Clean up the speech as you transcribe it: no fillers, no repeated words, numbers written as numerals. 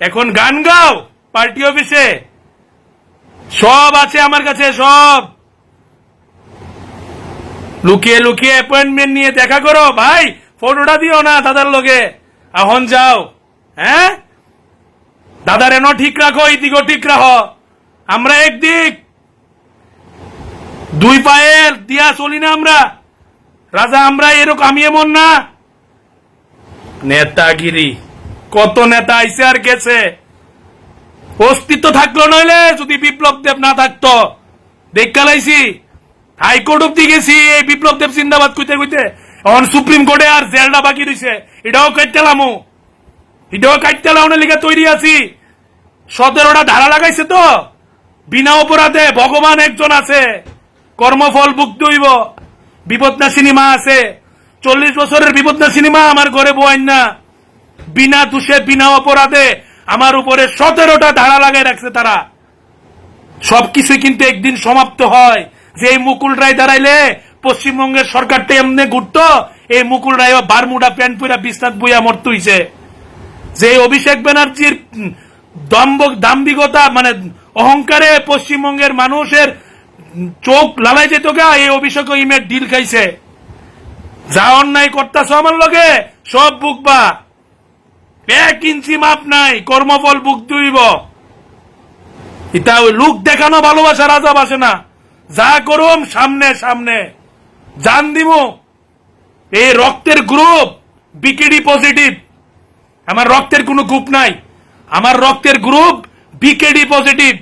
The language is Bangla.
এখন গান গাও পার্টি অফিসে, সব আছে আমার কাছে, সব লুকিয়ে লুকিয়ে অ্যাপয়েন্টমেন্ট নিয়ে দেখা করো ভাই, ফটোটা দিও না দাদার লগে। এখন যাও, হ্যাঁ দাদার এনো ঠিক রাখো, এইদিকেও ঠিক রাখো। আমরা একদিক দুই পায়ের দিয়া চলি না আমরা রাজা, আমরা এরকম, আমি এমন না। নেতাগিরি, কত নেতা আইসে আর গেছে, অস্তিত্ব থাকলো নইলে যদি বিপ্লব দেব না থাকতো। দেখা লাইছি হাইকোর্ট অব্দি গেছি এই বিপ্লব দেব জিন্দাবাদ কইতে কইতে, এখন সুপ্রিম কোর্টে আর জেলটা বাকি রয়েছে, এটাও কাটতেলামো, এটাও কাটতেলাম লিখে তৈরি আছি। 17টা ধারা লাগাইছে তো, বিনা অপরাধে ভগবান একজন আছে, কর্মফল ভুগতে হইব। বিপদনাশিনী মা আছে, 40 বছরের বিপদনাশিনী মা আমার ঘরে বইন না, বিনা দোষে বিনা অপরাধে আমার উপরে 17টা ধারা লাগাই রাখছে তারা। সবকিছু কিন্তু একদিন সমাপ্ত হয়। যে মুকুল রায় দাঁড়াইলে পশ্চিমবঙ্গের সরকারটা এমনি ঘুরতো, এই মুকুল রায় বারমুডা প্যান্ট পুরা বিছনাত বইয়া মরতে হইছে। যে অভিষেক ব্যানার্জির দাম্ভিকতা মানে অহংকারে পশ্চিমবঙ্গের মানুষের চোখ লালাই যেত গা, এই অভিষেক ইমের ডিল খাইছে। যা অন্যায় করতেছ আমার লগে সব বুকবা, 1 ইঞ্চি মাপ নাই, কর্মফল বুকতে হইব। এটা ওই লুক দেখানো ভালোবাসা রাজা বাসে না, যা করুম সামনে সামনে জান দিব। এই রক্তের গ্রুপ বিকেডি পজিটিভ, আমার রক্তের কোনো গ্রুপ নাই, আমার রক্তের গ্রুপ বিকেডি পজিটিভ।